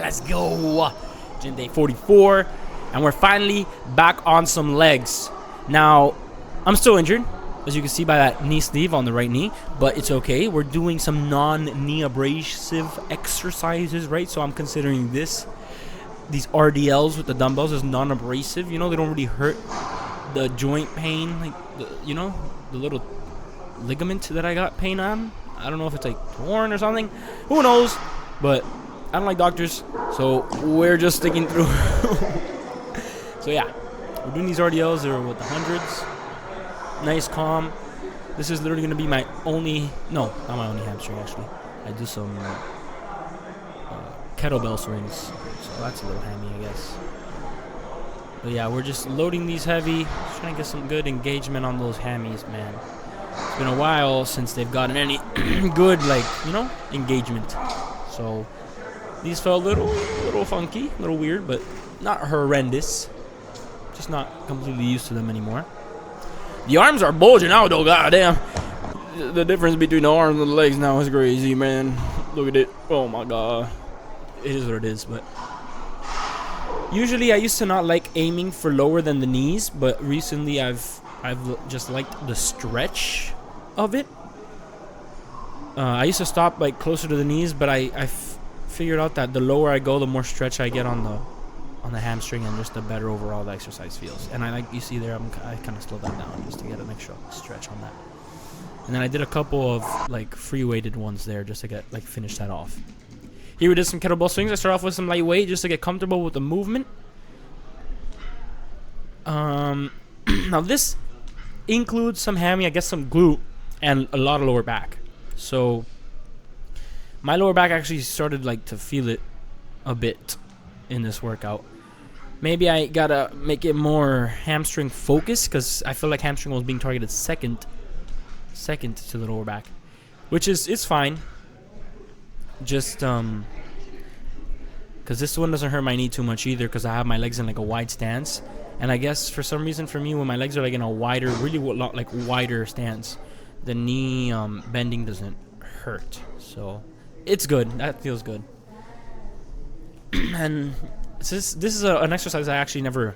Let's go. Gym day 44. And we're finally back on some legs. Now, I'm still injured, as you can see by that knee sleeve on the right knee, but it's okay. We're doing some non-knee abrasive exercises, right? So I'm considering these RDLs with the dumbbells as non-abrasive. You know, they don't really hurt the joint pain, like, the little ligament that I got pain on. I don't know if it's like torn or something. Who knows? But I don't like doctors, so we're just sticking through. So yeah, we're doing these RDLs. They're with the hundreds. Nice, calm. This is literally going to be my only, no, not my only hamstring actually. I do some kettlebell swings, so that's a little hammy, I guess. But yeah, we're just loading these heavy, just trying to get some good engagement on those hammies, man. It's been a while since they've gotten any good, like, engagement. So these felt a little funky, a little weird, but not horrendous. Just not completely used to them anymore. The arms are bulging out though, goddamn. The difference between the arms and the legs now is crazy, man. Look at it. Oh my god. It is what it is, but usually I used to not like aiming for lower than the knees, but recently I've just liked the stretch of it. I used to stop like closer to the knees, but I figured out that the lower I go, the more stretch I get on the hamstring, and just the better overall the exercise feels. And you see there, I kind of slowed that down just to get an extra stretch on that. And then I did a couple of like free weighted ones there just to get finish that off. Here we did some kettlebell swings. I start off with some lightweight just to get comfortable with the movement. Now this includes some hammy, I guess some glute, and a lot of lower back. So my lower back actually started to feel it a bit in this workout. Maybe I gotta make it more hamstring focused, because I feel like hamstring was being targeted second to the lower back, which it's fine. Just because this one doesn't hurt my knee too much either, because I have my legs in a wide stance, and I guess for some reason for me, when my legs are in a wider, really wider stance, the knee bending doesn't hurt. So it's good. That feels good. And this is an exercise I actually never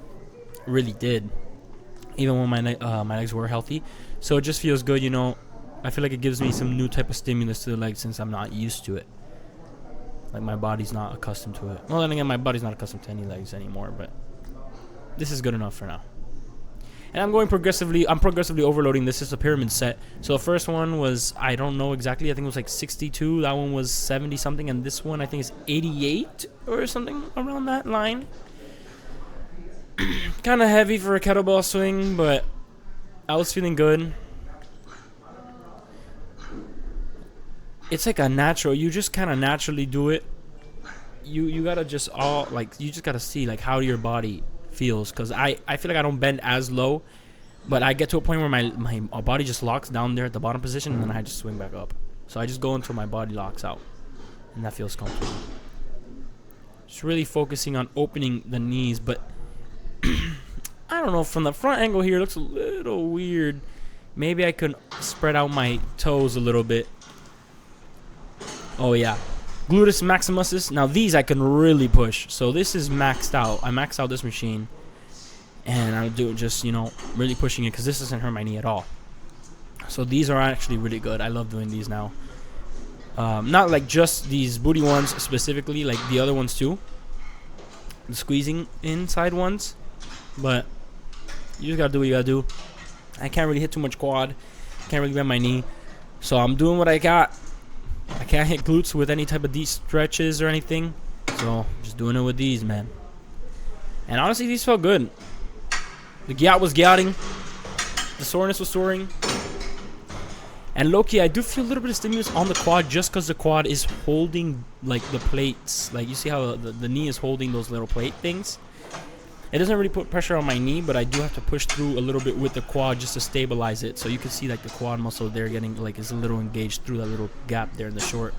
really did, even when my legs were healthy. So it just feels good, I feel like it gives me some new type of stimulus to the legs since I'm not used to it. Like my body's not accustomed to it. Well, then again, my body's not accustomed to any legs anymore, but this is good enough for now. And I'm progressively overloading. This is a pyramid set. So the first one was, I don't know exactly, I think it was 62. That one was 70 something, and this one I think is 88 or something around that line. Kind of heavy for a kettlebell swing, but I was feeling good. It's a natural, you just kind of naturally do it. You gotta just you just gotta see how your body feels, because I feel like I don't bend as low, but I get to a point where my body just locks down there at the bottom position, and then I just swing back up. So I just go until my body locks out, and that feels comfortable. Just really focusing on opening the knees, but I don't know, from the front angle here it looks a little weird. Maybe I could spread out my toes a little bit. Oh yeah, gluteus maximus. Now these I can really push. So this is maxed out. I maxed out this machine, and I'll do it just really pushing it, because this doesn't hurt my knee at all. So these are actually really good. I love doing these now. Not just these booty ones specifically, the other ones too, the squeezing inside ones, but you just gotta do what you gotta do. I can't really hit too much quad, can't really bend my knee, so I'm doing what I got. I can't hit glutes with any type of deep stretches or anything, so just doing it with these, man. And honestly, these felt good. The gout was gouting, the soreness was soaring, and low-key I do feel a little bit of stimulus on the quad, just because the quad is holding the plates. You see how the knee is holding those little plate things. It doesn't really put pressure on my knee, but I do have to push through a little bit with the quad just to stabilize it. So you can see the quad muscle there getting is a little engaged through that little gap there in the short.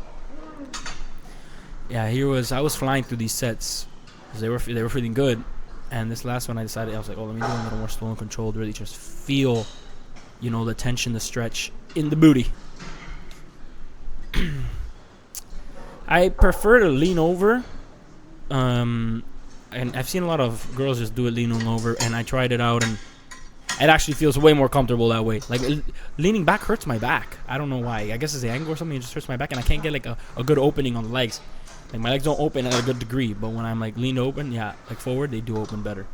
Yeah, I was flying through these sets because they were feeling good. And this last one I was like, oh, let me do a little more slow and controlled, really just feel, the tension, the stretch in the booty. I prefer to lean over And I've seen a lot of girls just do it leaning over, and I tried it out, and it actually feels way more comfortable that way. Like leaning back hurts my back. I don't know why. I guess it's the angle or something. It just hurts my back, and I can't get like a good opening on the legs. Like my legs don't open at a good degree, but when I'm like leaned open, yeah, like forward, they do open better.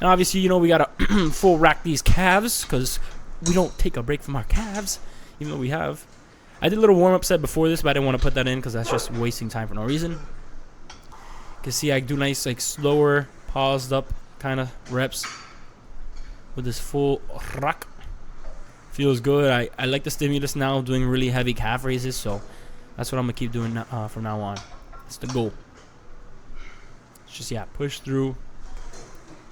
And obviously, you know, we gotta full rack these calves because we don't take a break from our calves, even though we have. I did a little warm up set before this, but I didn't want to put that in because that's just wasting time for no reason. You can see I do nice like slower, paused up kind of reps with this full rack. Feels good. I like the stimulus now, doing really heavy calf raises, so that's what I'm gonna keep doing from now on. It's the goal. It's just, yeah, push through.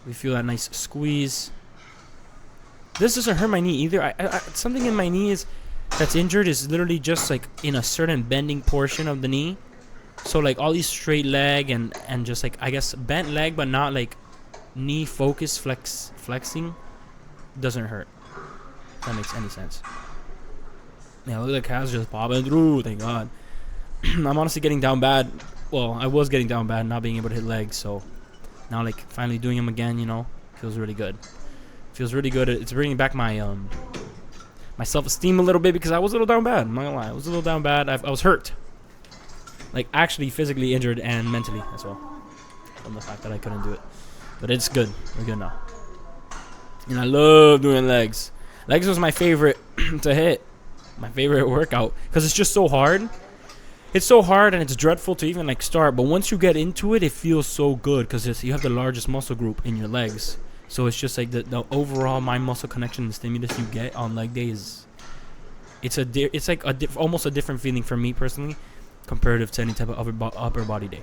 We feel that nice squeeze. This doesn't hurt my knee either. Something in my knee that's injured is literally just like in a certain bending portion of the knee. So like all these straight leg and just like, I guess, bent leg, but not like knee focus flexing doesn't hurt. If that makes any sense. Yeah, look at the calves just popping through. Thank God. I'm honestly getting down bad. Well, I was getting down bad, not being able to hit legs. So now, like, finally doing them again, you know, feels really good. Feels really good. It's bringing back my my self-esteem a little bit because I was a little down bad. I'm not gonna lie, I was a little down bad. I was hurt, like actually physically injured and mentally as well, from the fact that I couldn't do it. But it's good. We're good now. And I love doing legs. Legs was my favorite to hit. My favorite workout because it's just so hard. It's so hard and it's dreadful to even like start, but once you get into it, it feels so good because you have the largest muscle group in your legs. So it's just like the overall mind muscle connection and stimulus you get on leg day is it's like almost a different feeling for me personally, comparative to any type of upper body day.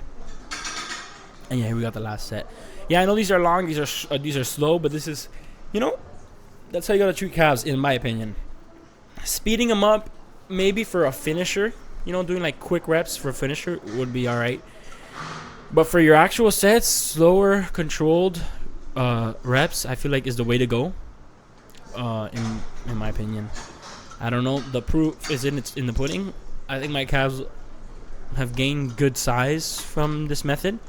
And yeah, here we got the last set. Yeah, I know these are long, these are slow, but this is, you know, that's how you gotta treat calves in my opinion. Speeding them up, maybe for a finisher. You know, doing like quick reps for a finisher would be alright. But for your actual sets, slower, controlled reps, I feel like is the way to go. In my opinion. I don't know. The proof is in the pudding. I think my calves have gained good size from this method.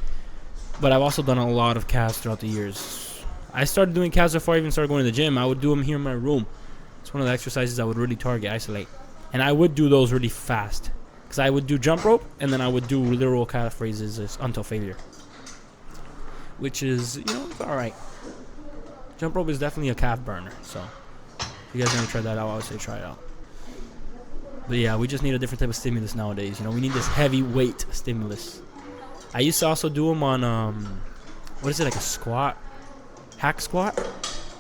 But I've also done a lot of calves throughout the years. I started doing calves before I even started going to the gym. I would do them here in my room. It's one of the exercises I would really target, isolate. And I would do those really fast. Because I would do jump rope, and then I would do literal calf raises until failure. Which is, you know, it's alright. Jump rope is definitely a calf burner. So, if you guys never tried that out, I would say try it out. But yeah, we just need a different type of stimulus nowadays. You know, we need this heavy weight stimulus. I used to also do them on, what is it, like a squat? Hack squat?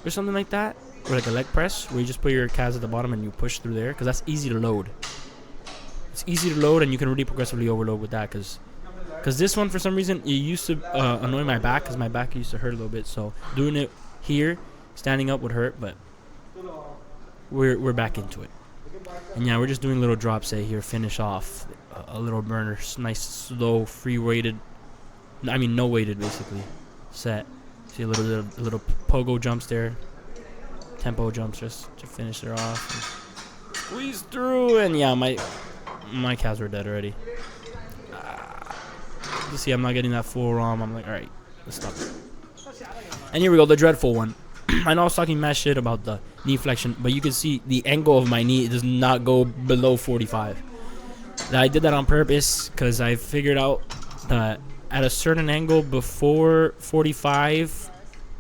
Or something like that? Or like a leg press, where you just put your calves at the bottom and you push through there. Because that's easy to load. It's easy to load, and you can really progressively overload with that. Because this one, for some reason, it used to annoy my back. Because my back used to hurt a little bit. So doing it here, standing up would hurt. But we're back into it. And yeah, we're just doing little drops here. Finish off a little burner. Nice, slow, free weighted. I mean, no weighted, basically. Set. See a little pogo jumps there. Tempo jumps just to finish her off. Squeeze through, and yeah, my calves were dead already. You see, I'm not getting that full ROM. I'm like, all right, let's stop it. And here we go, the dreadful one. I know I was talking mad shit about the knee flexion, but you can see the angle of my knee does not go below 45. I did that on purpose because I figured out that at a certain angle before 45,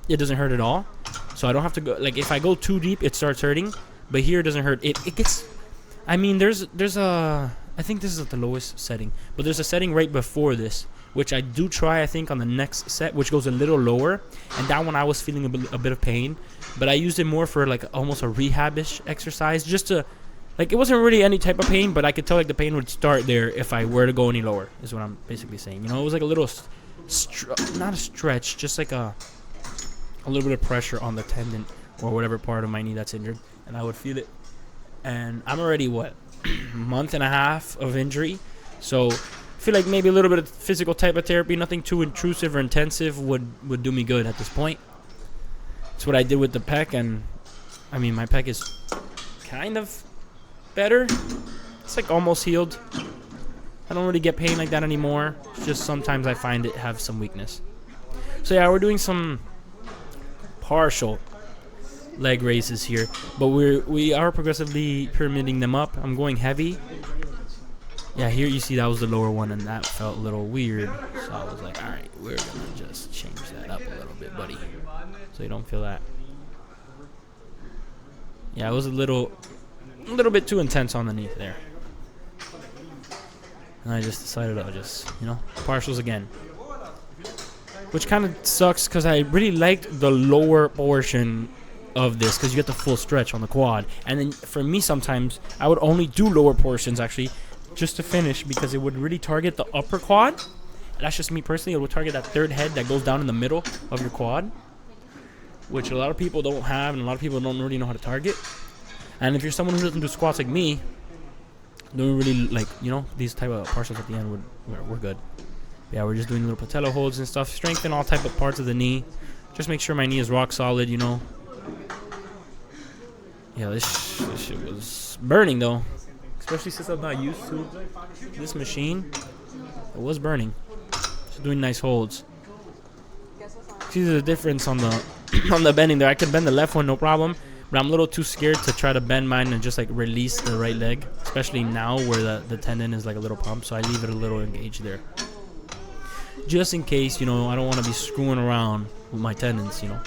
it doesn't hurt at all. So I don't have to go, like, if I go too deep, it starts hurting. But here it doesn't hurt. It gets, I mean, there's a, I think this is at the lowest setting. But there's a setting right before this, which I do try, I think, on the next set, which goes a little lower. And that one I was feeling a bit of pain. But I used it more for, like, almost a rehab-ish exercise. Just to, like, it wasn't really any type of pain, but I could tell, like, the pain would start there if I were to go any lower, is what I'm basically saying. You know, it was like a little, not a stretch, just like a little bit of pressure on the tendon or whatever part of my knee that's injured, and I would feel it. And I'm already, what, month and a half of injury, so I feel like maybe a little bit of physical type of therapy, nothing too intrusive or intensive, would do me good at this point. That's what I did with the pec, and I mean, my pec is kind of better. It's like almost healed. I don't really get pain like that anymore. It's just sometimes I find it have some weakness. So yeah, we're doing some partial leg raises here, but we are progressively pyramiding them up. I'm going heavy. Yeah, here you see that was the lower one, and that felt a little weird. So I was like, all right, we're gonna just change that up a little bit, buddy, so you don't feel that. Yeah, it was a little bit too intense on the knee there, and I just decided I'll just, you know, partials again. Which kind of sucks because I really liked the lower portion of this because you get the full stretch on the quad. And then for me, sometimes I would only do lower portions actually just to finish because it would really target the upper quad. That's just me personally. It would target that third head that goes down in the middle of your quad, which a lot of people don't have and a lot of people don't really know how to target. And if you're someone who doesn't do squats like me, don't really like, you know, these type of partials at the end we're good. Yeah, we're just doing little patella holds and stuff. Strengthen all type of parts of the knee. Just make sure my knee is rock solid, you know. Yeah, this shit was burning though. Especially since I'm not used to this machine. It was burning. Just doing nice holds. See the difference on the on the bending there. I could bend the left one, no problem. But I'm a little too scared to try to bend mine and just like release the right leg. Especially now where the tendon is like a little pumped. So I leave it a little engaged there. Just in case, you know, I don't want to be screwing around with my tendons, you know.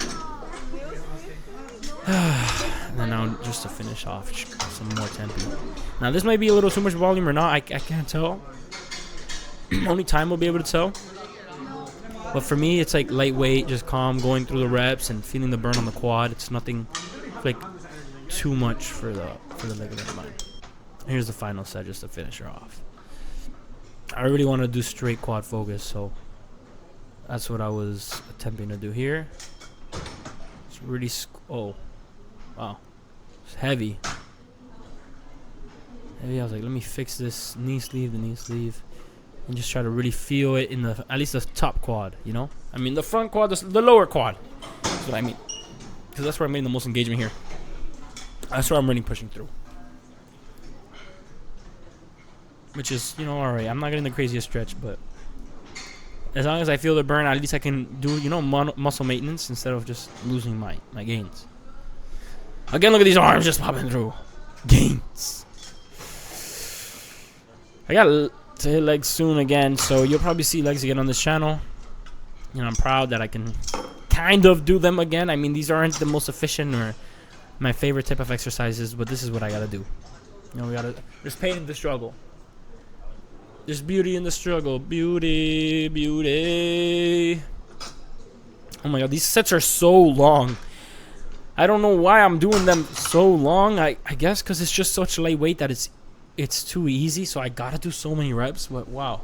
And then now just to finish off, some more tempi. Now this might be a little too much volume or not. I can't tell. Only time will be able to tell. But for me, it's like lightweight, just calm, going through the reps and feeling the burn on the quad. It's nothing like too much for the leg of mine. Here's the final set just to finish her off. I really want to do straight quad focus, so that's what I was attempting to do here. It's really oh, wow, it's heavy. Heavy. I was like, let me fix this knee sleeve, the knee sleeve, and just try to really feel it in the at least the top quad. You know, I mean the front quad, the lower quad. That's what I mean, because that's where I'm getting the most engagement here. That's where I'm really pushing through. Which is, you know, alright. I'm not getting the craziest stretch, but as long as I feel the burn, at least I can do, you know, muscle maintenance instead of just losing my gains. Again, look at these arms just popping through. Gains. I got to hit legs soon again, so you'll probably see legs again on this channel. You know, I'm proud that I can kind of do them again. I mean, these aren't the most efficient or my favorite type of exercises, but this is what I gotta do. You know, there's pain in the struggle. There's beauty in the struggle. Beauty, beauty. Oh my god, these sets are so long. I don't know why I'm doing them so long. I guess because it's just such lightweight that it's too easy. So I gotta do so many reps. But wow,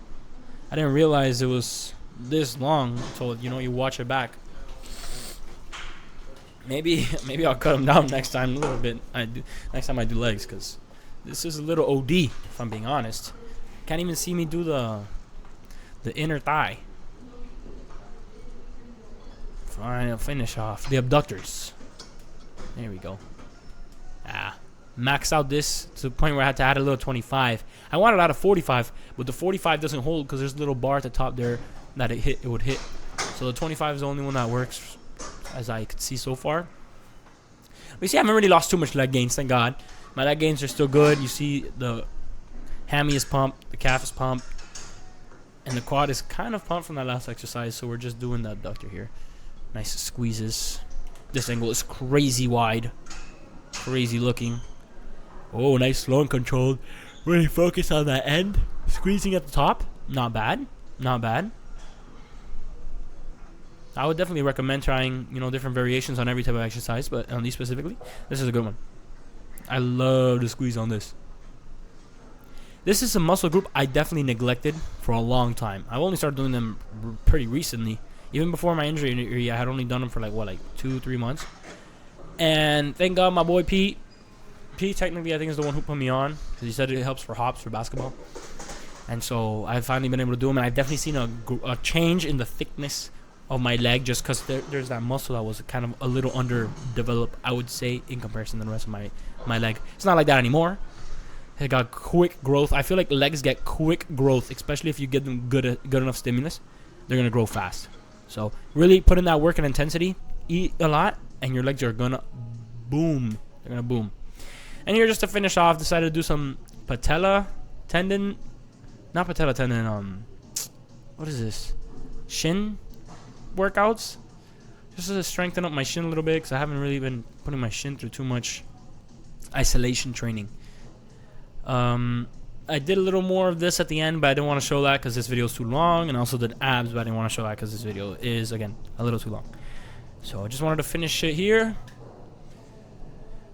I didn't realize it was this long until, you know, you watch it back. Maybe I'll cut them down next time a little bit. Next time I do legs, because this is a little OD if I'm being honest. Can't even see me do the inner thigh. Fine, I'll finish off the abductors. There we go. Max out this to the point where I had to add a little 25. I wanted out of 45, but the 45 doesn't hold because there's a little bar at the top there that it would hit. So the 25 is the only one that works, as I could see so far. But you see, I haven't really lost too much leg gains, thank God. My leg gains are still good. You see the hammy is pumped, the calf is pumped, and the quad is kind of pumped from that last exercise, so we're just doing the abductor here. Nice squeezes. This angle is crazy wide. Crazy looking. Oh, nice, slow and controlled. Really focus on that end. Squeezing at the top. Not bad. Not bad. I would definitely recommend trying, you know, different variations on every type of exercise, but on these specifically, this is a good one. I love the squeeze on this. This is a muscle group I definitely neglected for a long time. I've only started doing them pretty recently. Even before my injury, I had only done them for like 2-3 months. And thank God my boy Pete technically I think is the one who put me on, because he said it helps for hops for basketball. And so I've finally been able to do them, and I've definitely seen a change in the thickness of my leg, just because there's that muscle that was kind of a little underdeveloped, I would say, in comparison to the rest of my leg. It's not like that anymore. It got quick growth. I feel like legs get quick growth, especially if you give them good enough stimulus. They're gonna grow fast. So really put in that work and intensity. Eat a lot, and your legs are gonna boom. They're gonna boom. And here, just to finish off, decided to do some patella tendon, not patella tendon. What is this? Shin workouts. Just to strengthen up my shin a little bit, because I haven't really been putting my shin through too much isolation training. I did a little more of this at the end, but I didn't want to show that because this video is too long, and I also did abs, but I didn't want to show that because this video is, again, a little too long. So I just wanted to finish it here.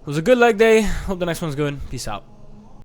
It was a good leg day. Hope the next one's good. Peace out.